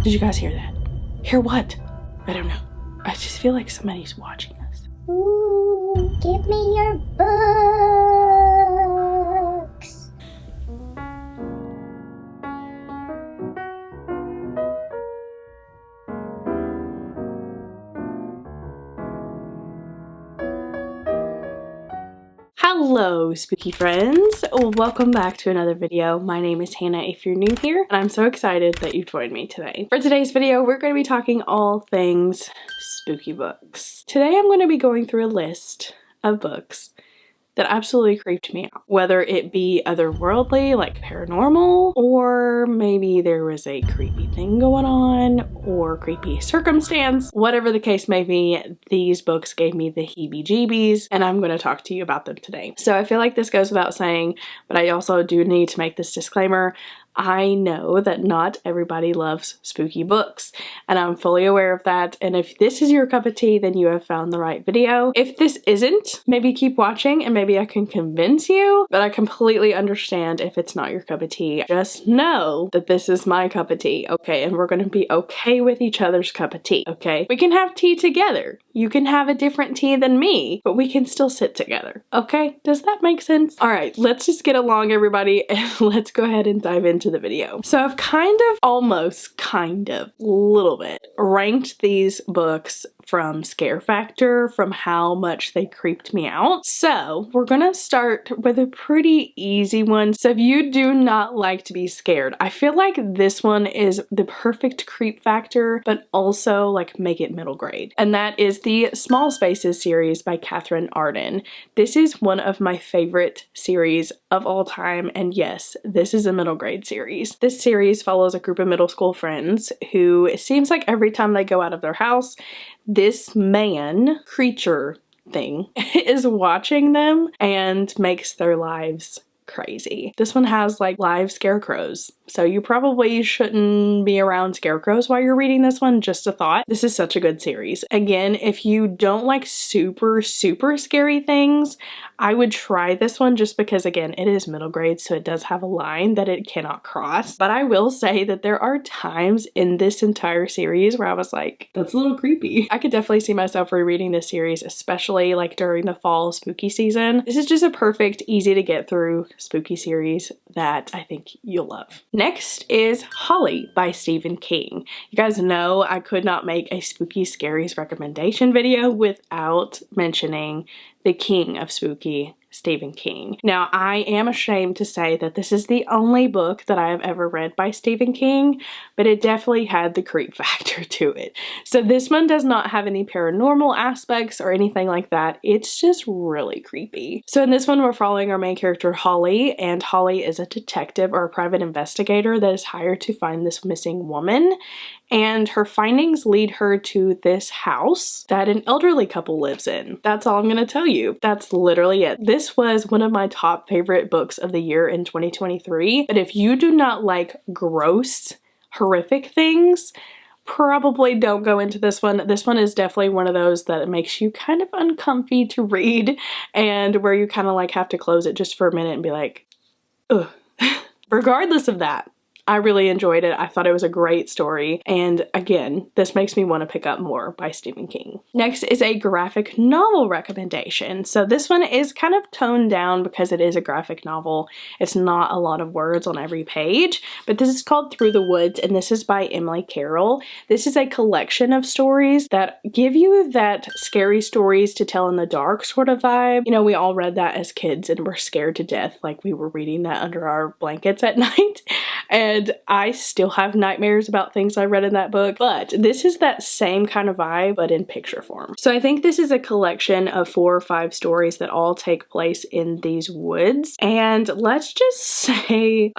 Did you guys hear that? Hear what? I don't know. I just feel like somebody's watching us. Ooh, give me your books. Hello, spooky friends. Welcome back to another video. My name is Hannah if you're new here, and I'm so excited that you've joined me today. For today's video, we're going to be talking all things spooky books. Today I'm going to be going through a list of books that absolutely creeped me out. Whether it be otherworldly, like paranormal, or maybe there was a creepy thing going on, or creepy circumstance. Whatever the case may be, these books gave me the heebie-jeebies, and I'm going to talk to you about them today. So I feel like this goes without saying, but I also do need to make this disclaimer. I know that not everybody loves spooky books, and I'm fully aware of that, and if this is your cup of tea, then you have found the right video. If this isn't, maybe keep watching and maybe I can convince you, but I completely understand if it's not your cup of tea. Just know that this is my cup of tea, okay? And we're gonna be okay with each other's cup of tea, okay? We can have tea together. You can have a different tea than me, but we can still sit together, okay? Does that make sense? All right, let's just get along, everybody, and let's go ahead and dive into the video. So I've a little bit ranked these books from scare factor, from how much they creeped me out. So we're gonna start with a pretty easy one. So if you do not like to be scared, I feel like this one is the perfect creep factor, but also like make it middle grade. And that is the Small Spaces series by Catherine Arden. This is one of my favorite series of all time, and yes, this is a middle grade series. This series follows a group of middle school friends who, it seems like every time they go out of their house, this creature thing is watching them and makes their lives crazy. This one has like live scarecrows, so you probably shouldn't be around scarecrows while you're reading this one, just a thought. This is such a good series. Again, if you don't like super scary things, I would try this one just because, again, it is middle grade, so it does have a line that it cannot cross. But I will say that there are times in this entire series where I was like, that's a little creepy. I could definitely see myself rereading this series, especially like during the fall spooky season. This is just a perfect, easy to get through spooky series that I think you'll love. Next is Holly by Stephen King. You guys know I could not make a spooky scaries recommendation video without mentioning the king of spooky, Stephen King. Now, I am ashamed to say that this is the only book that I have ever read by Stephen King, but it definitely had the creep factor to it. So this one does not have any paranormal aspects or anything like that. It's just really creepy. So in this one, we're following our main character, Holly, and Holly is a detective or a private investigator that is hired to find this missing woman. And her findings lead her to this house that an elderly couple lives in. That's all I'm going to tell you. That's literally it. This was one of my top favorite books of the year in 2023. But if you do not like gross, horrific things, probably don't go into this one. This one is definitely one of those that makes you kind of uncomfy to read, and where you kind of like have to close it just for a minute and be like, ugh. Regardless of that, I really enjoyed it. I thought it was a great story. And again, this makes me want to pick up more by Stephen King. Next is a graphic novel recommendation. So this one is kind of toned down because it is a graphic novel. It's not a lot of words on every page, but this is called Through the Woods, and this is by Emily Carroll. This is a collection of stories that give you that scary stories to tell in the dark sort of vibe. You know, we all read that as kids and were scared to death, like we were reading that under our blankets at night. And I still have nightmares about things I read in that book, but this is that same kind of vibe, but in picture form. So I think this is a collection of 4 or 5 stories that all take place in these woods. And let's just say,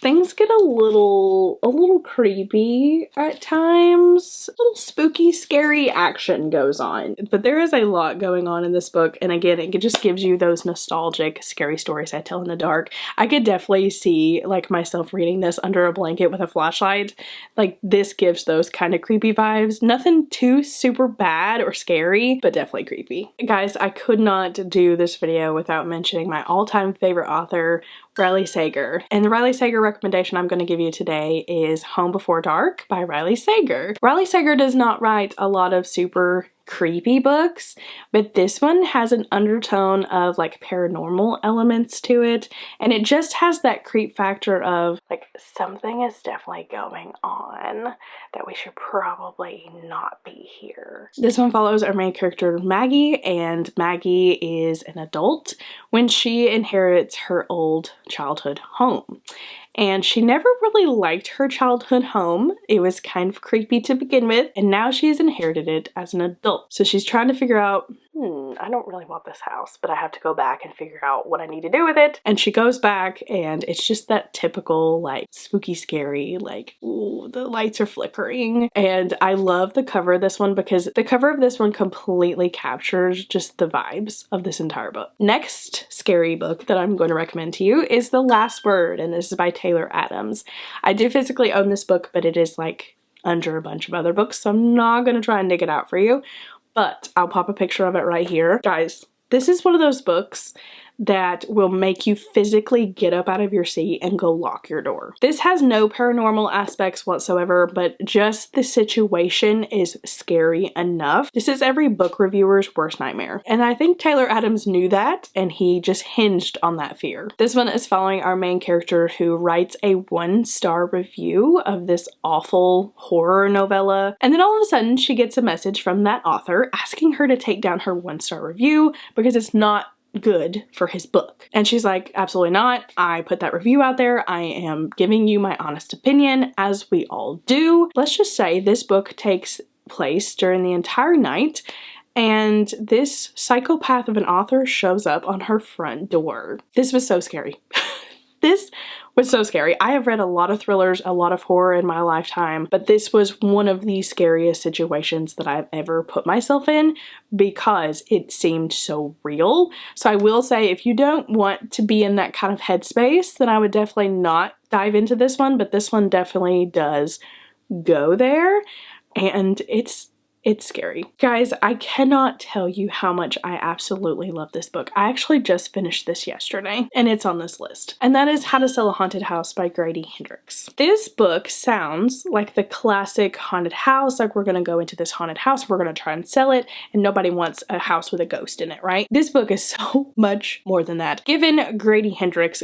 things get a little creepy at times. A little spooky, scary action goes on. But there is a lot going on in this book. And again, it just gives you those nostalgic, scary stories I tell in the dark. I could definitely see like myself love reading this under a blanket with a flashlight. Like, this gives those kind of creepy vibes. Nothing too super bad or scary, but definitely creepy. Guys, I could not do this video without mentioning my all-time favorite author, Riley Sager. And the Riley Sager recommendation I'm going to give you today is Home Before Dark by Riley Sager. Riley Sager does not write a lot of super creepy books, but this one has an undertone of like paranormal elements to it, and it just has that creep factor of like something is definitely going on that we should probably not be here. This one follows our main character Maggie, and Maggie is an adult when she inherits her old childhood home. And she never really liked her childhood home. It was kind of creepy to begin with, and now she's inherited it as an adult. So she's trying to figure out, I don't really want this house, but I have to go back and figure out what I need to do with it. And she goes back, and it's just that typical, like, spooky, scary, like, ooh, the lights are flickering. And I love the cover of this one because the cover of this one completely captures just the vibes of this entire book. Next scary book that I'm going to recommend to you is The Last Word, and this is by Taylor Adams. I do physically own this book, but it is like under a bunch of other books, so I'm not going to try and dig it out for you, but I'll pop a picture of it right here. Guys, this is one of those books that will make you physically get up out of your seat and go lock your door. This has no paranormal aspects whatsoever, but just the situation is scary enough. This is every book reviewer's worst nightmare. And I think Taylor Adams knew that, and he just hinged on that fear. This one is following our main character who writes a 1-star review of this awful horror novella. And then all of a sudden she gets a message from that author asking her to take down her 1-star review because it's not good for his book. And she's like, absolutely not. I put that review out there. I am giving you my honest opinion, as we all do. Let's just say this book takes place during the entire night, and this psychopath of an author shows up on her front door. This was so scary. This was so scary. I have read a lot of thrillers, a lot of horror in my lifetime, but this was one of the scariest situations that I've ever put myself in because it seemed so real. So I will say, if you don't want to be in that kind of headspace, then I would definitely not dive into this one, but this one definitely does go there, and it's scary. Guys, I cannot tell you how much I absolutely love this book. I actually just finished this yesterday, and it's on this list. And that is How to Sell a Haunted House by Grady Hendrix. This book sounds like the classic haunted house, like we're gonna go into this haunted house, we're gonna try and sell it, and nobody wants a house with a ghost in it, right? This book is so much more than that. Given Grady Hendrix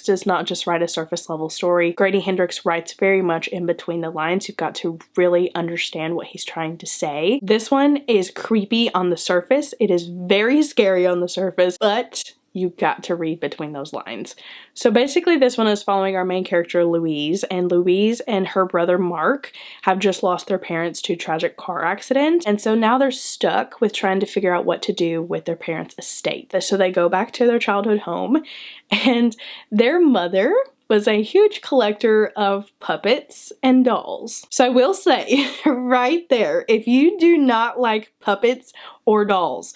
does not just write a surface level story. Grady Hendrix writes very much in between the lines. You've got to really understand what he's trying to say. This one is creepy on the surface. It is very scary on the surface, but you got to read between those lines. So basically this one is following our main character Louise, and Louise and her brother Mark have just lost their parents to a tragic car accident, and so now they're stuck with trying to figure out what to do with their parents' estate. So they go back to their childhood home, and their mother was a huge collector of puppets and dolls. So I will say right there, if you do not like puppets or dolls,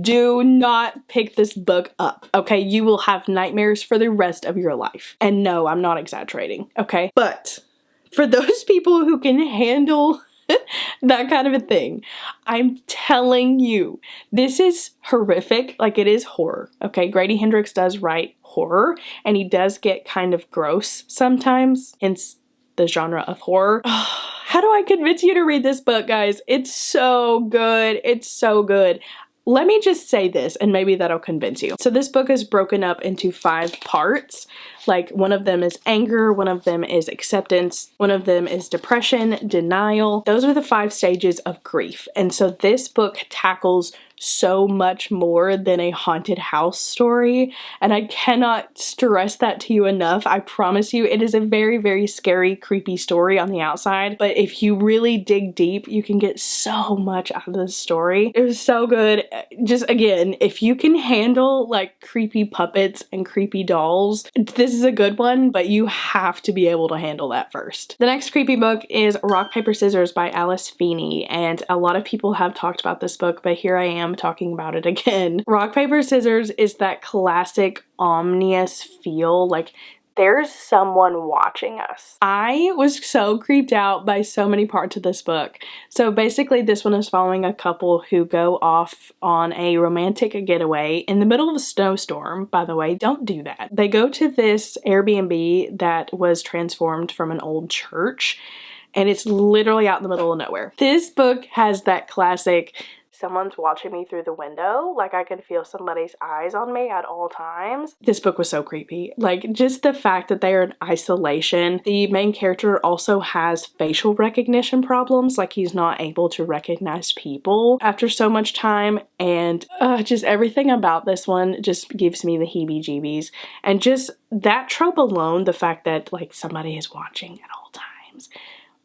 do not pick this book up, okay? You will have nightmares for the rest of your life. And no, I'm not exaggerating, okay? But for those people who can handle that kind of a thing, I'm telling you, this is horrific. Like, it is horror, okay? Grady Hendrix does write horror, and he does get kind of gross sometimes, hence the genre of horror. How do I convince you to read this book, guys? It's so good. It's so good. Let me just say this, and maybe that'll convince you. So this book is broken up into 5 parts. Like, one of them is anger, one of them is acceptance, one of them is depression, denial. Those are the 5 stages of grief. And so this book tackles so much more than a haunted house story, and I cannot stress that to you enough. I promise you, it is a very, very scary, creepy story on the outside, but if you really dig deep, you can get so much out of this story. It was so good. Just, again, if you can handle like creepy puppets and creepy dolls, this is a good one, but you have to be able to handle that first. The next creepy book is Rock, Paper, Scissors by Alice Feeney, and a lot of people have talked about this book, but here I am talking about it again. Rock, Paper, Scissors is that classic ominous feel, like there's someone watching us. I was so creeped out by so many parts of this book. So basically this one is following a couple who go off on a romantic getaway in the middle of a snowstorm. By the way, don't do that. They go to this Airbnb that was transformed from an old church, and it's literally out in the middle of nowhere. This book has that classic, someone's watching me through the window, like I can feel somebody's eyes on me at all times. This book was so creepy. Like, just the fact that they are in isolation. The main character also has facial recognition problems, like he's not able to recognize people after so much time, and just everything about this one just gives me the heebie-jeebies. And just that trope alone, the fact that like somebody is watching at all times,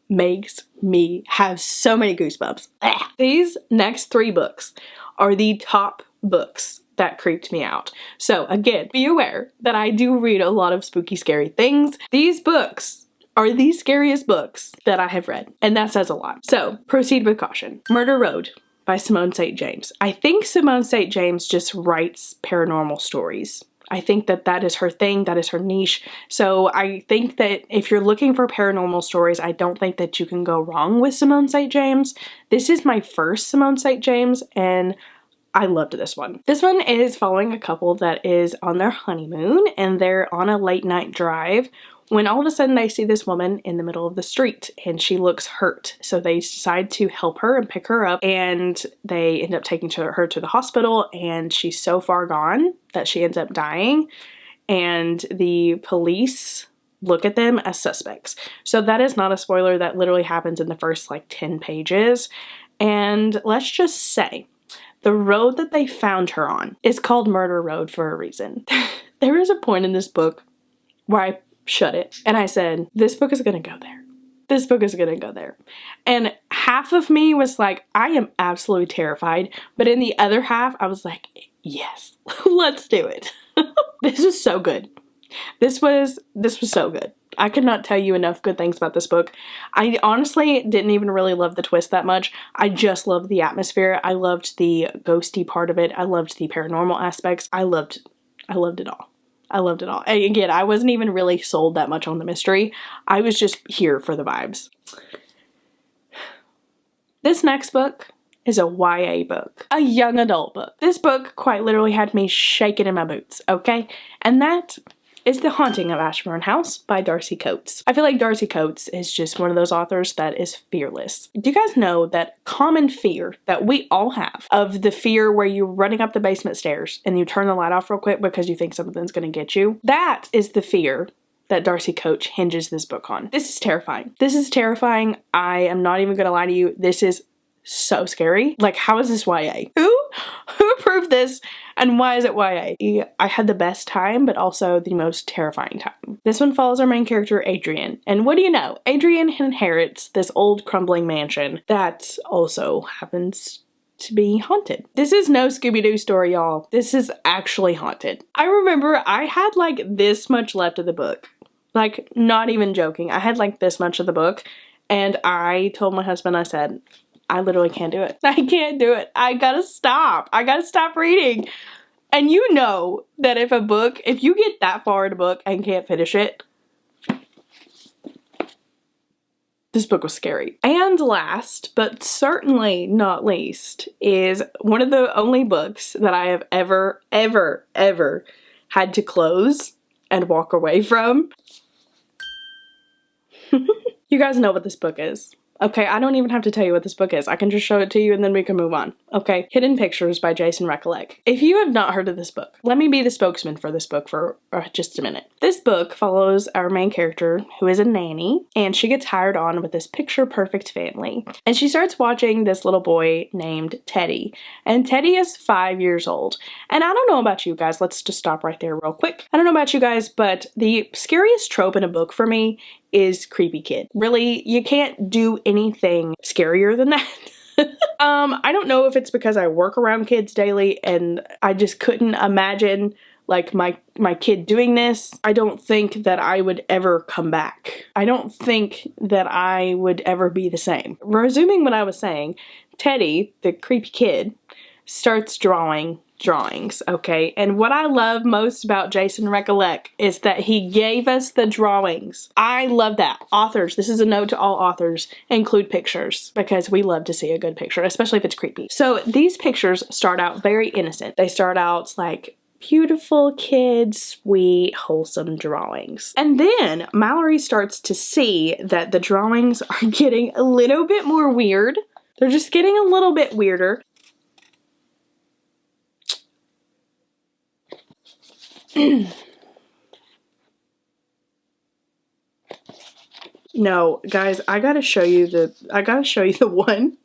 makes me have so many goosebumps. Ugh. These next 3 books are the top books that creeped me out. So again, be aware that I do read a lot of spooky, scary things. These books are the scariest books that I have read, and that says a lot. So proceed with caution. Murder Road by Simone St. James. I think Simone St. James just writes paranormal stories. I think that that is her thing, that is her niche. So I think that if you're looking for paranormal stories, I don't think that you can go wrong with Simone St. James. This is my first Simone St. James, and I loved this one. This one is following a couple that is on their honeymoon, and they're on a late night drive when all of a sudden they see this woman in the middle of the street and she looks hurt. So they decide to help her and pick her up, and they end up taking her to the hospital, and she's so far gone that she ends up dying, and the police look at them as suspects. So that is not a spoiler. That literally happens in the first like 10 pages. And let's just say the road that they found her on is called Murder Road for a reason. There is a point in this book where I shut it and I said, this book is gonna go there. This book is gonna go there. And half of me was like, I am absolutely terrified. But in the other half, I was like, yes, let's do it. This is so good. This was so good. I could not tell you enough good things about this book. I honestly didn't even really love the twist that much. I just loved the atmosphere. I loved the ghosty part of it. I loved the paranormal aspects. I loved it all. I loved it all. And again, I wasn't even really sold that much on the mystery. I was just here for the vibes. This next book is a YA book, a young adult book. This book quite literally had me shaking in my boots, okay? And that is The Haunting of Ashburn House by Darcy Coates. I feel like Darcy Coates is just one of those authors that is fearless. Do you guys know that common fear that we all have, of the fear where you're running up the basement stairs and you turn the light off real quick because you think something's gonna get you? That is the fear that Darcy Coates hinges this book on. This is terrifying. This is terrifying. I am not even gonna lie to you. This is so scary. Like, how is this YA? Who approved this, and why is it YA? I had the best time, but also the most terrifying time. This one follows our main character, Adrian. And what do you know? Adrian inherits this old crumbling mansion that also happens to be haunted. This is no Scooby-Doo story, y'all. This is actually haunted. I remember I had like this much left of the book. Like, not even joking. I had like this much of the book, and I told my husband, I said, I literally can't do it. I can't do it. I gotta stop. I gotta stop reading. And you know that if you get that far in a book and can't finish it, this book was scary. And last, but certainly not least, is one of the only books that I have ever had to close and walk away from. You guys know what this book is. Okay, I don't even have to tell you what this book is. I can just show it to you and then we can move on. Okay, Hidden Pictures by Jason Recollect. If you have not heard of this book, let me be the spokesman for this book for just a minute. This book follows our main character, who is a nanny, and she gets hired on with this picture-perfect family. And she starts watching this little boy named Teddy. And Teddy is 5 years old. And I don't know about you guys, let's just stop right there real quick. I don't know about you guys, but the scariest trope in a book for me is creepy kid. Really, you can't do anything scarier than that. I don't know if it's because I work around kids daily and I just couldn't imagine like my kid doing this. I don't think that I would ever come back. I don't think that I would ever be the same. Resuming what I was saying, Teddy, the creepy kid, starts drawing drawings, okay? And what I love most about Jason Recollect is that he gave us the drawings. I love that. Authors, this is a note to all authors, include pictures because we love to see a good picture, especially if it's creepy. So these pictures start out very innocent. They start out like beautiful kids, sweet, wholesome drawings. And then Mallory starts to see that the drawings are getting a little bit more weird. They're just getting a little bit weirder. No, guys, I gotta show you the one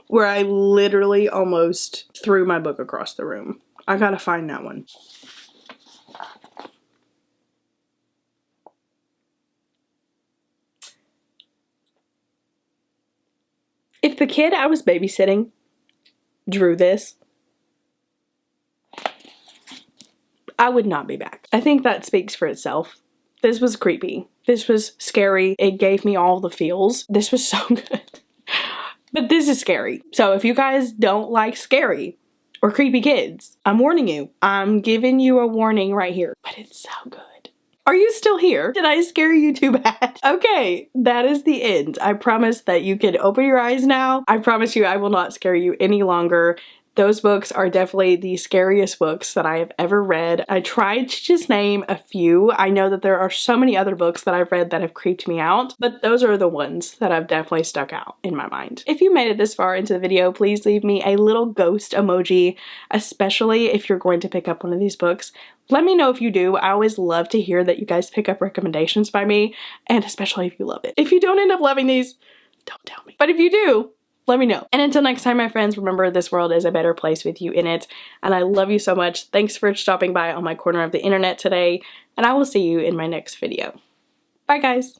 where I literally almost threw my book across the room. I gotta find that one. If the kid I was babysitting drew this, I would not be back. I think that speaks for itself. This was creepy. This was scary. It gave me all the feels. This was so good. But this is scary. So if you guys don't like scary or creepy kids, I'm warning you. I'm giving you a warning right here. But it's so good. Are you still here? Did I scare you too bad? Okay, that is the end. I promise that you can open your eyes now. I promise you I will not scare you any longer. Those books are definitely the scariest books that I have ever read. I tried to just name a few. I know that there are so many other books that I've read that have creeped me out, but those are the ones that have definitely stuck out in my mind. If you made it this far into the video, please leave me a little ghost emoji, especially if you're going to pick up one of these books. Let me know if you do. I always love to hear that you guys pick up recommendations by me, and especially if you love it. If you don't end up loving these, don't tell me. But if you do, let me know. And until next time, my friends, remember this world is a better place with you in it. And I love you so much. Thanks for stopping by on my corner of the internet today. And I will see you in my next video. Bye, guys.